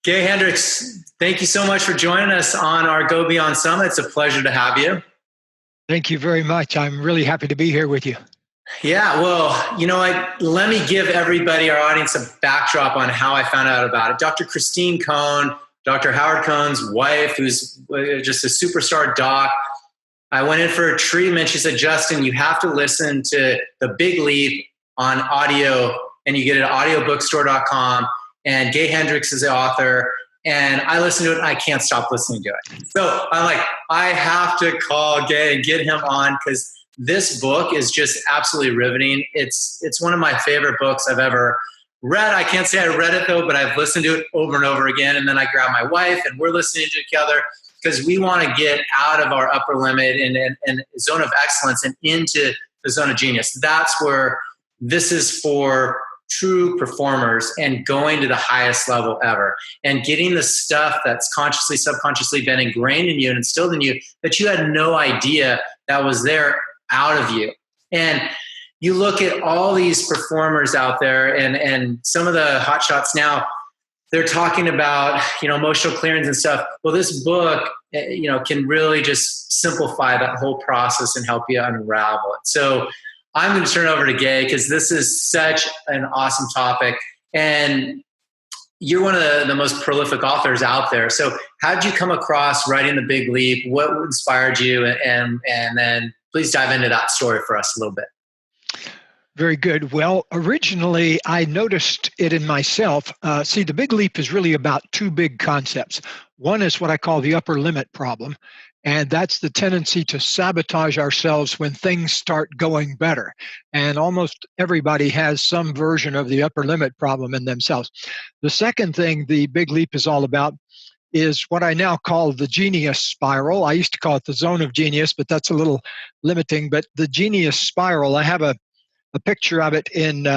Gay Hendricks, thank you so much for joining us on our Go Beyond Summit. It's a pleasure to have you. Thank you very much. I'm really happy to be here with you. Yeah, well, you know what? Let me give everybody, our audience, a backdrop on how I found out about it. Dr. Christine Cohn, Dr. Howard Cohn's wife, who's just a superstar doc, I went in for a treatment. She said, Justin, you have to listen to The Big Leap on audio, and you get it at audiobookstore.com. And Gay Hendricks is the author. And I listened to it, and I can't stop listening to it. So I'm like, I have to call Gay and get him on, because this book is just absolutely riveting. It's one of my favorite books I've ever read. I can't say I read it, though, but I've listened to it over and over again. And then I grab my wife, and we're listening to it together, because we want to get out of our upper limit and zone of excellence and into the zone of genius. That's where this is for true performers and going to the highest level ever and getting the stuff that's consciously, subconsciously been ingrained in you and instilled in you that you had no idea that was there out of you. And you look at all these performers out there, and some of the hotshots now, they're talking about, emotional clearance and stuff. Well, this book, can really just simplify that whole process and help you unravel it. So I'm going to turn it over to Gay, because this is such an awesome topic. And you're one of the most prolific authors out there. So how did you come across writing The Big Leap? What inspired you? And then please dive into that story for us a little bit. Very good. Well, originally I noticed it in myself. The Big Leap is really about two big concepts. One is what I call the upper limit problem, and that's the tendency to sabotage ourselves when things start going better. And almost everybody has some version of the upper limit problem in themselves. The second thing the Big Leap is all about is what I now call the genius spiral. I used to call it the zone of genius, but that's a little limiting. But the genius spiral, I have a picture of it in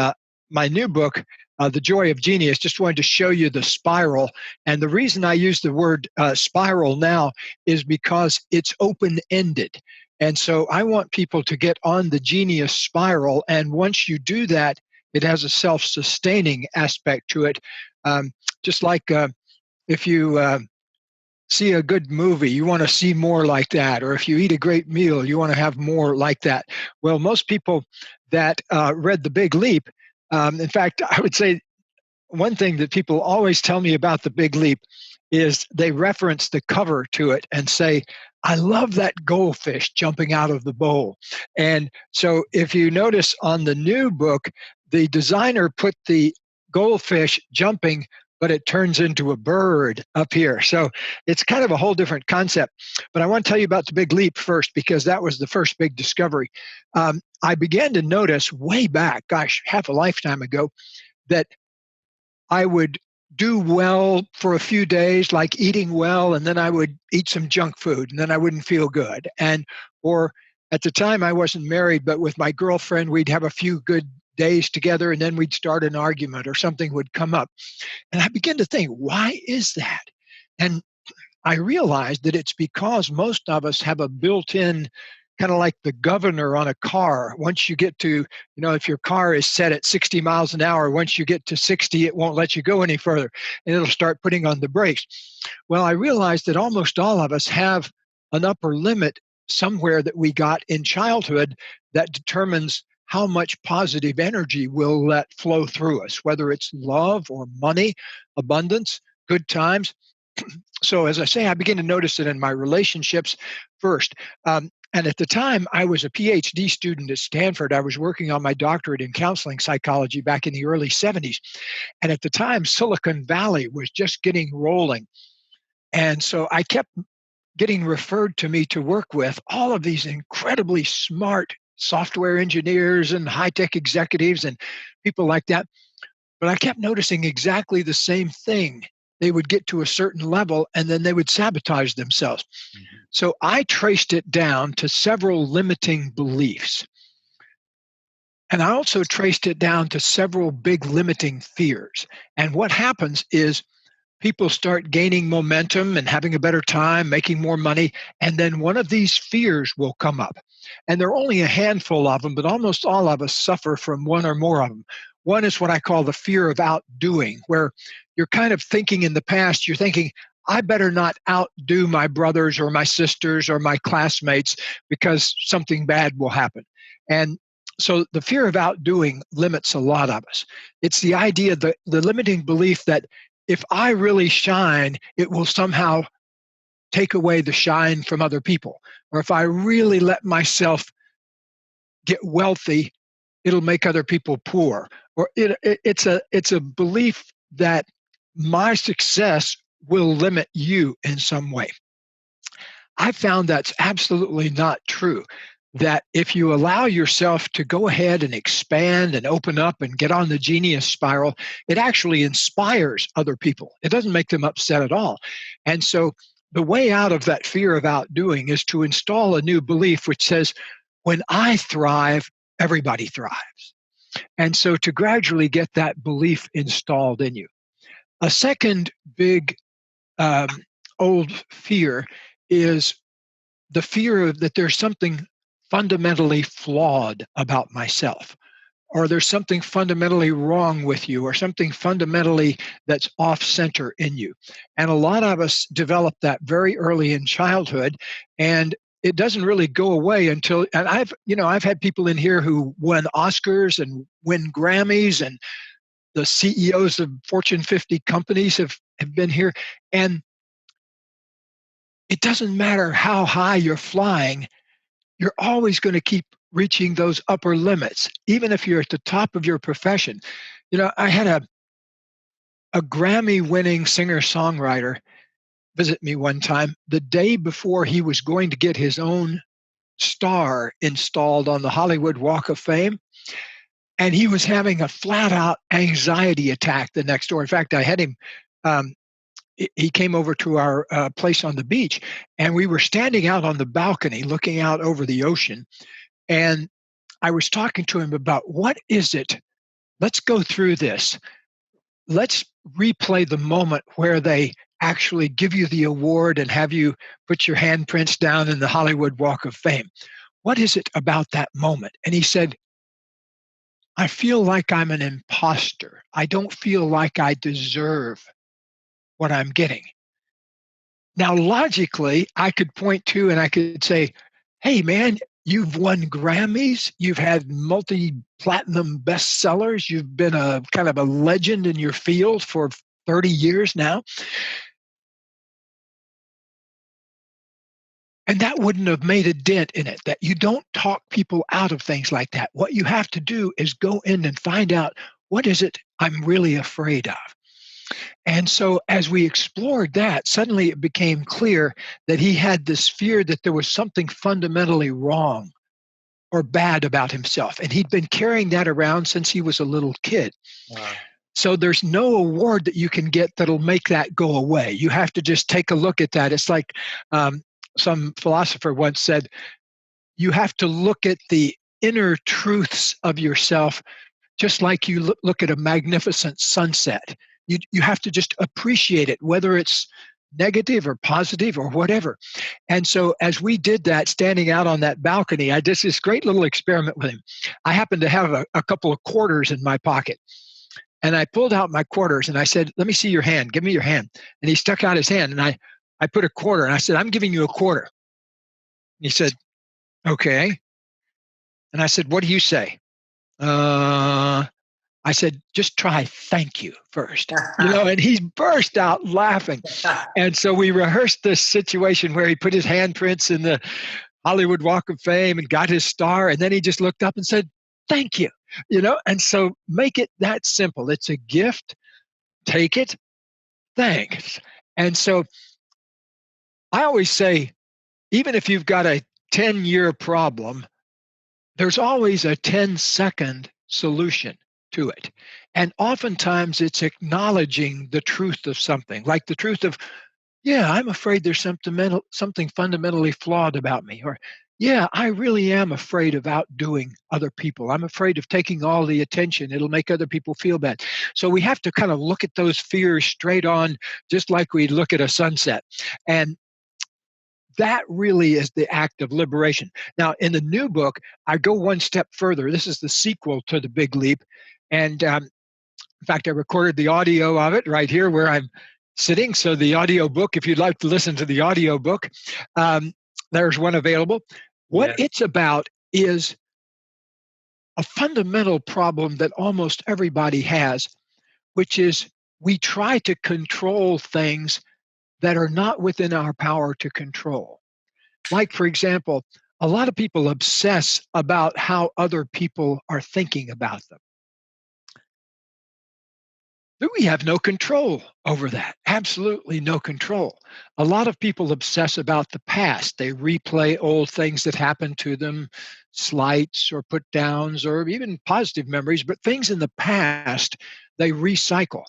my new book, The Joy of Genius. Just wanted to show you the spiral. And the reason I use the word spiral now is because it's open-ended. And so I want people to get on the genius spiral. And once you do that, it has a self-sustaining aspect to it. Just like if you see a good movie, you want to see more like that. Or if you eat a great meal, you want to have more like that. Well, most people that read The Big Leap, in fact, I would say one thing that people always tell me about The Big Leap is they reference the cover to it and say, I love that goldfish jumping out of the bowl. And so if you notice on the new book, the designer put the goldfish jumping, but it turns into a bird up here. So it's kind of a whole different concept. But I want to tell you about The Big Leap first, because that was the first big discovery. I began to notice way back, half a lifetime ago, that I would do well for a few days, like eating well, and then I would eat some junk food, and then I wouldn't feel good. Or at the time I wasn't married, but with my girlfriend, we'd have a few good days together, and then we'd start an argument or something would come up. And I began to think, why is that? And I realized that it's because most of us have a built-in, kind of like the governor on a car. Once you get to, if your car is set at 60 miles an hour, once you get to 60, it won't let you go any further, and it'll start putting on the brakes. Well, I realized that almost all of us have an upper limit somewhere that we got in childhood that determines how much positive energy we'll let flow through us, whether it's love or money, abundance, good times. So as I say, I began to notice it in my relationships first. And at the time, I was a Ph.D. student at Stanford. I was working on my doctorate in counseling psychology back in the early 70s. And at the time, Silicon Valley was just getting rolling. And so I kept getting referred to me to work with all of these incredibly smart software engineers and high-tech executives and people like that. But I kept noticing exactly the same thing. They would get to a certain level and then they would sabotage themselves. Mm-hmm. So I traced it down to several limiting beliefs. And I also traced it down to several big limiting fears. And what happens is people start gaining momentum and having a better time, making more money, and then one of these fears will come up. And there are only a handful of them, but almost all of us suffer from one or more of them. One is what I call the fear of outdoing, where you're kind of thinking in the past, you're thinking, I better not outdo my brothers or my sisters or my classmates because something bad will happen. And so the fear of outdoing limits a lot of us. It's the idea, the limiting belief that if I really shine, it will somehow take away the shine from other people. Or if I really let myself get wealthy, it'll make other people poor. Or it's a belief that my success will limit you in some way. I found that's absolutely not true. That if you allow yourself to go ahead and expand and open up and get on the genius spiral, it actually inspires other people. It doesn't make them upset at all. And so the way out of that fear of outdoing is to install a new belief which says, when I thrive, everybody thrives. And so to gradually get that belief installed in you. A second big old fear is the fear of that there's something fundamentally flawed about myself, or there's something fundamentally wrong with you, or something fundamentally that's off center in you. And a lot of us develop that very early in childhood, and it doesn't really go away until, and I've had people in here who won Oscars and win Grammys, and the CEOs of Fortune 50 companies have been here. And it doesn't matter how high you're flying, you're always going to keep reaching those upper limits, even if you're at the top of your profession. I had a Grammy-winning singer-songwriter visit me one time the day before he was going to get his own star installed on the Hollywood Walk of Fame. And he was having a flat-out anxiety attack the next door. In fact, I had him he came over to our place on the beach, and we were standing out on the balcony looking out over the ocean. And I was talking to him about, what is it? Let's go through this. Let's replay the moment where they actually give you the award and have you put your handprints down in the Hollywood Walk of Fame. What is it about that moment? And he said, I feel like I'm an imposter. I don't feel like I deserve what I'm getting. Now, logically, I could point to and I could say, hey, man, you've won Grammys. You've had multi-platinum bestsellers. You've been a kind of a legend in your field for 30 years now. And that wouldn't have made a dent in it, that you don't talk people out of things like that. What you have to do is go in and find out, what is it I'm really afraid of? And so as we explored that, suddenly it became clear that he had this fear that there was something fundamentally wrong or bad about himself. And he'd been carrying that around since he was a little kid. Wow. So there's no award that you can get that'll make that go away. You have to just take a look at that. It's like some philosopher once said, you have to look at the inner truths of yourself just like you look at a magnificent sunset. You have to just appreciate it, whether it's negative or positive or whatever. And so as we did that, standing out on that balcony, I did this great little experiment with him. I happened to have a couple of quarters in my pocket. And I pulled out my quarters and I said, let me see your hand. Give me your hand. And he stuck out his hand and I put a quarter and I said, I'm giving you a quarter. And he said, okay. And I said, what do you say? I said, just try thank you first, and he burst out laughing. And so we rehearsed this situation where he put his handprints in the Hollywood Walk of Fame and got his star. And then he just looked up and said, thank you, and so make it that simple. It's a gift. Take it. Thanks. And so I always say, even if you've got a 10-year problem, there's always a 10-second solution to it. And oftentimes it's acknowledging the truth of something, like the truth of, yeah, I'm afraid there's something fundamentally flawed about me. Or, yeah, I really am afraid of outdoing other people. I'm afraid of taking all the attention. It'll make other people feel bad. So we have to kind of look at those fears straight on, just like we look at a sunset. And that really is the act of liberation. Now, in the new book, I go one step further. This is the sequel to The Big Leap. And in fact, I recorded the audio of it right here where I'm sitting. So the audio book, if you'd like to listen to the audio book, there's one available. What Yeah. it's about is a fundamental problem that almost everybody has, which is we try to control things that are not within our power to control. Like, for example, a lot of people obsess about how other people are thinking about them. But we have no control over that. Absolutely no control. A lot of people obsess about the past. They replay old things that happened to them, slights or put downs or even positive memories, but things in the past they recycle.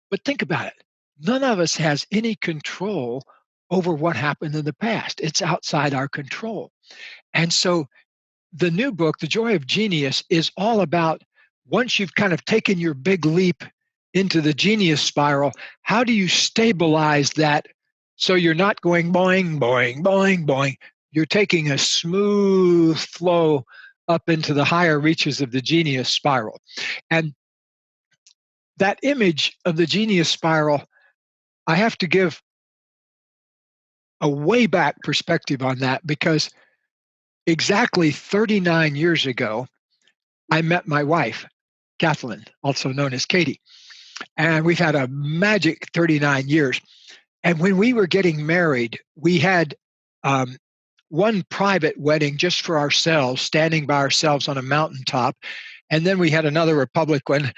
But think about it. None of us has any control over what happened in the past. It's outside our control. And so the new book, The Joy of Genius, is all about once you've kind of taken your big leap into the genius spiral, how do you stabilize that so you're not going boing, boing, boing, boing? You're taking a smooth flow up into the higher reaches of the genius spiral. And that image of the genius spiral, I have to give a way back perspective on that because exactly 39 years ago, I met my wife, Kathlyn, also known as Katie. And we've had a magic 39 years. And when we were getting married, we had one private wedding just for ourselves, standing by ourselves on a mountaintop. And then we had another public one,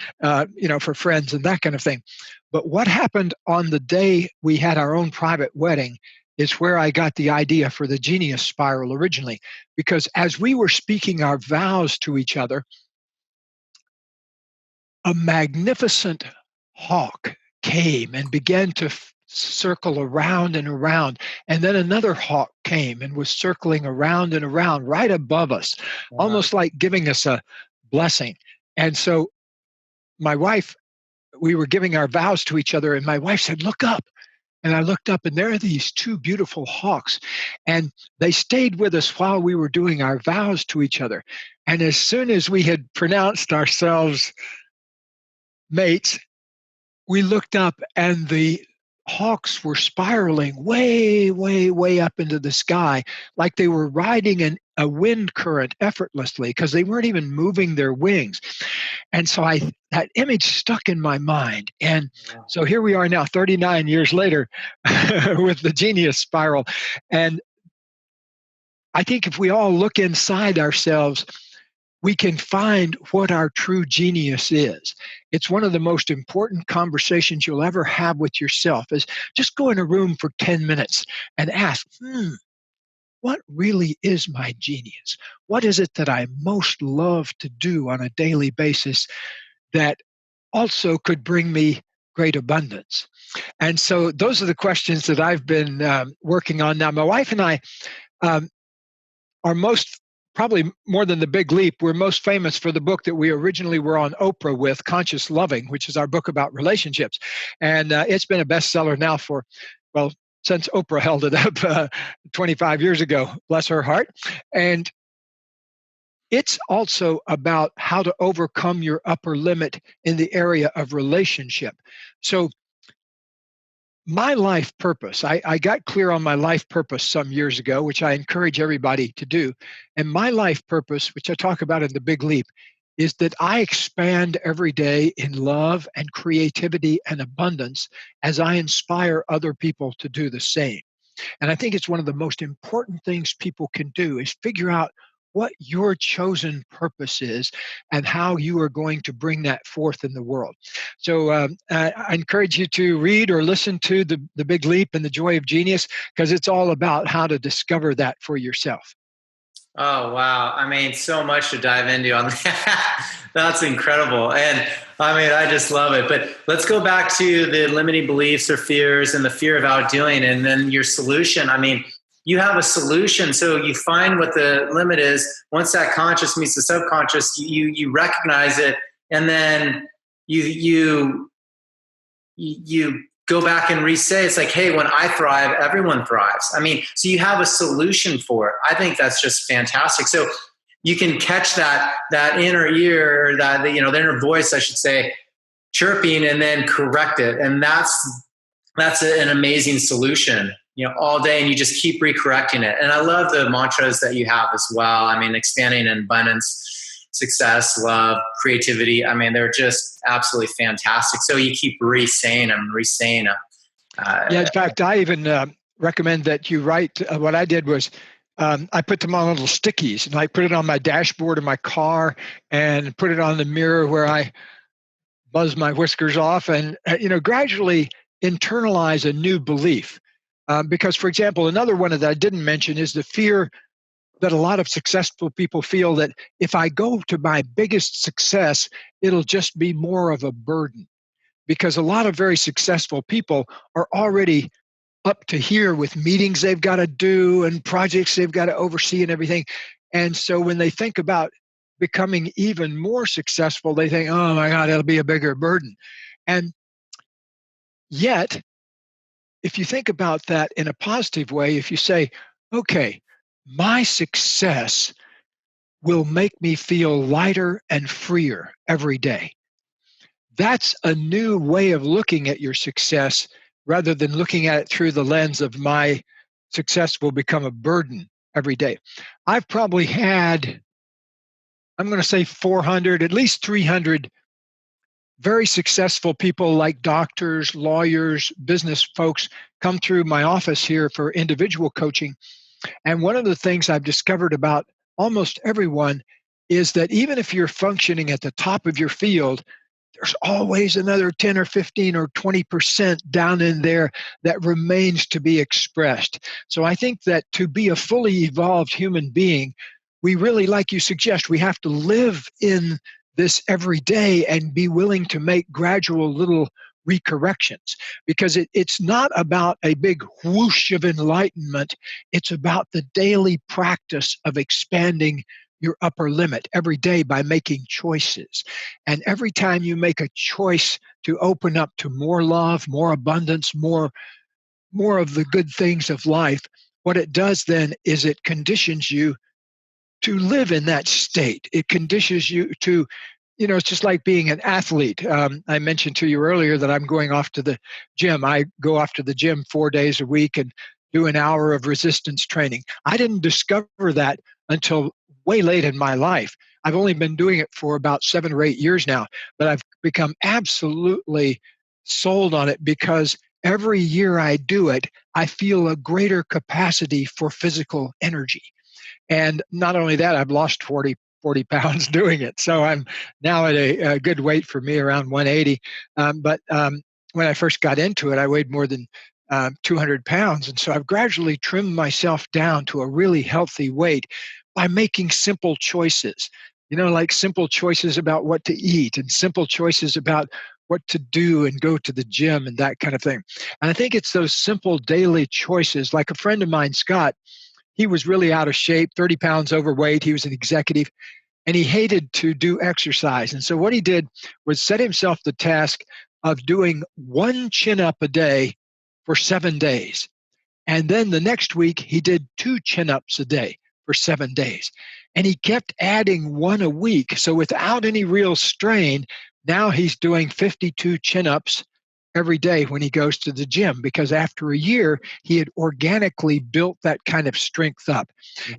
for friends and that kind of thing. But what happened on the day we had our own private wedding is where I got the idea for the genius spiral originally. Because as we were speaking our vows to each other, a magnificent hawk came and began to circle around and around. And then another hawk came and was circling around and around right above us, Wow. almost like giving us a blessing. And so my wife, we were giving our vows to each other, and my wife said, "Look up." And I looked up, and there are these two beautiful hawks. And they stayed with us while we were doing our vows to each other. And as soon as we had pronounced ourselves mates, we looked up and the hawks were spiraling way, way, way up into the sky, like they were riding a wind current effortlessly because they weren't even moving their wings. And so that image stuck in my mind. And Wow. so here we are now, 39 years later, with the genius spiral. And I think if we all look inside ourselves, we can find what our true genius is. It's one of the most important conversations you'll ever have with yourself is just go in a room for 10 minutes and ask, what really is my genius? What is it that I most love to do on a daily basis that also could bring me great abundance? And so those are the questions that I've been working on now. My wife and I um, are most probably more than the big leap, we're most famous for the book that we originally were on Oprah with, Conscious Loving, which is our book about relationships. And it's been a bestseller now for, well, since Oprah held it up 25 years ago, bless her heart. And it's also about how to overcome your upper limit in the area of relationship. So my life purpose, I got clear on my life purpose some years ago, which I encourage everybody to do. And my life purpose, which I talk about in The Big Leap, is that I expand every day in love and creativity and abundance as I inspire other people to do the same. And I think it's one of the most important things people can do is figure out what your chosen purpose is and how you are going to bring that forth in the world. So I encourage you to read or listen to the Big Leap and The Joy of Genius because it's all about how to discover that for yourself. Oh, wow. I mean, so much to dive into on that. That's incredible. And I mean, I just love it. But let's go back to the limiting beliefs or fears and the fear of outdoing and then your solution. I mean, you have a solution. So you find what the limit is. Once that conscious meets the subconscious, you recognize it. And then you go back and re-say, it's like, hey, when I thrive, everyone thrives. I mean, so you have a solution for it. I think that's just fantastic. So you can catch that inner ear, or that, the inner voice, I should say, chirping, and then correct it. And that's an amazing solution, all day, and you just keep recorrecting it. And I love the mantras that you have as well. I mean, expanding in abundance, success, love, creativity. I mean, they're just absolutely fantastic. So you keep re-saying them. Yeah, in fact, I even recommend that you write. What I did was I put them on little stickies, and I put it on my dashboard of my car and put it on the mirror where I buzz my whiskers off, and gradually internalize a new belief. Because, for example, another one that I didn't mention is the fear that a lot of successful people feel that if I go to my biggest success, it'll just be more of a burden. Because a lot of very successful people are already up to here with meetings they've got to do and projects they've got to oversee and everything. And so when they think about becoming even more successful, they think, oh my God, it'll be a bigger burden. And yet, if you think about that in a positive way, if you say, okay, my success will make me feel lighter and freer every day. That's a new way of looking at your success rather than looking at it through the lens of my success will become a burden every day. I've probably had, I'm going to say 400, at least 300 very successful people like doctors, lawyers, business folks come through my office here for individual coaching. And one of the things I've discovered about almost everyone is that even if you're functioning at the top of your field, there's always another 10 or 15 or 20% down in there that remains to be expressed. So I think that to be a fully evolved human being, we really, like you suggest, we have to live in this every day and be willing to make gradual little recorrections, because it's not about a big whoosh of enlightenment. It's about the daily practice of expanding your upper limit every day by making choices. And every time you make a choice to open up to more love, more abundance, more of the good things of life, what it does then is it conditions you to live in that state. It conditions you to, it's just like being an athlete. I mentioned to you earlier that I'm going off to the gym. I go off to the gym 4 days a week and do an hour of resistance training. I didn't discover that until way late in my life. I've only been doing it for about 7 or 8 years now, but I've become absolutely sold on it because every year I do it, I feel a greater capacity for physical energy. And not only that, I've lost 40 pounds doing it. So I'm now at a good weight for me, around 180. But when I first got into it, I weighed more than 200 pounds. And so I've gradually trimmed myself down to a really healthy weight by making simple choices, like simple choices about what to eat and simple choices about what to do and go to the gym and that kind of thing. And I think it's those simple daily choices. Like a friend of mine, Scott, he was really out of shape, 30 pounds overweight. He was an executive, and he hated to do exercise. And so what he did was set himself the task of doing 1 chin-up a day for 7 days. And then the next week, he did 2 chin-ups a day for 7 days. And he kept adding 1 a week. So without any real strain, now he's doing 52 chin-ups every day when he goes to the gym, because after a year, he had organically built that kind of strength up.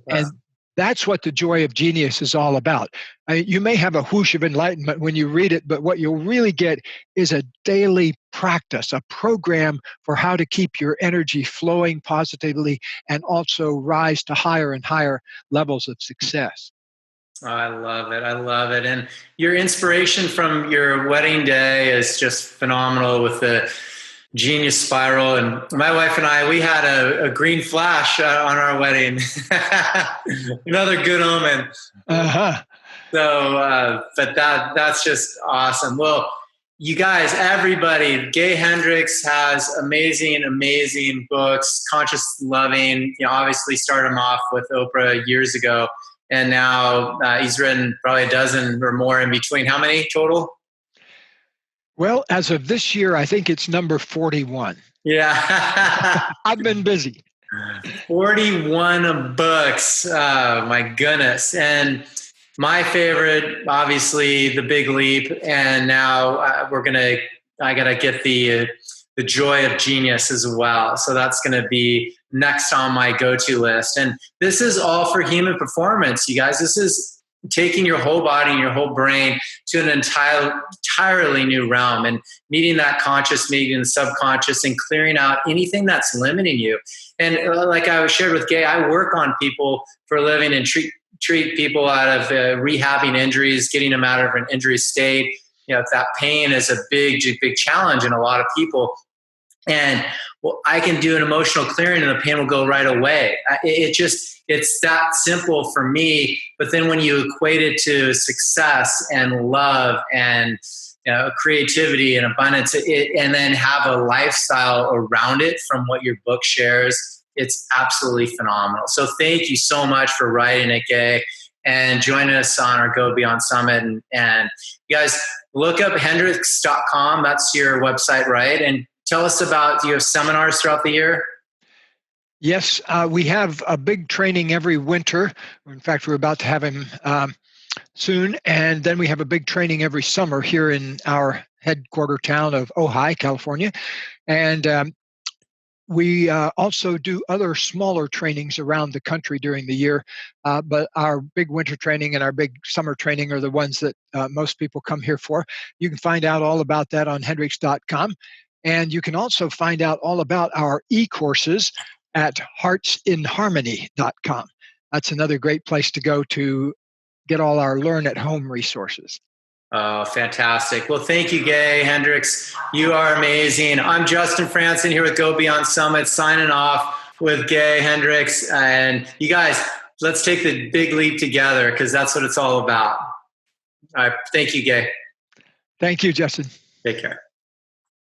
And that's what the Joy of Genius is all about. You may have a whoosh of enlightenment when you read it, but what you'll really get is a daily practice, a program for how to keep your energy flowing positively and also rise to higher and higher levels of success. Oh, I love it. I love it. And your inspiration from your wedding day is just phenomenal with the genius spiral. And my wife and I, we had a green flash on our wedding. Another good omen. Uh-huh. So, but that's just awesome. Well, you guys, everybody, Gay Hendricks has amazing books, conscious loving, obviously started him off with Oprah years ago. And now he's written probably a dozen or more in between. How many total? Well, as of this year, I think it's number 41. Yeah. I've been busy. 41 books. Oh, my goodness. And my favorite, obviously, The Big Leap. And now I got to get the Joy of Genius as well. So that's going to be next on my go-to list. And this is all for human performance, you guys. This is taking your whole body and your whole brain to an entirely new realm and meeting that conscious, meeting the subconscious, and clearing out anything that's limiting you. And like I shared with Gay, I work on people for a living and treat people out of rehabbing injuries, getting them out of an injury state. You know, if that pain is a big challenge in a lot of people. And well, I can do an emotional clearing and the pain will go right away. It's that simple for me. But then when you equate it to success and love and creativity and abundance, and then have a lifestyle around it from what your book shares, it's absolutely phenomenal. So thank you so much for writing it, Gay, and joining us on our Go Beyond Summit. And you guys, look up hendricks.com. That's your website, right? And tell us about, do you have seminars throughout the year? Yes, we have a big training every winter. In fact, we're about to have him soon. And then we have a big training every summer here in our headquarter town of Ojai, California. And we also do other smaller trainings around the country during the year. But our big winter training and our big summer training are the ones that most people come here for. You can find out all about that on hendricks.com. And you can also find out all about our e-courses at heartsinharmony.com. That's another great place to go to get all our learn at home resources. Oh, fantastic. Well, thank you, Gay Hendricks. You are amazing. I'm Justin Franson here with Go Beyond Summit, signing off with Gay Hendricks. And you guys, let's take the big leap together, because that's what it's all about. All right. Thank you, Gay. Thank you, Justin. Take care.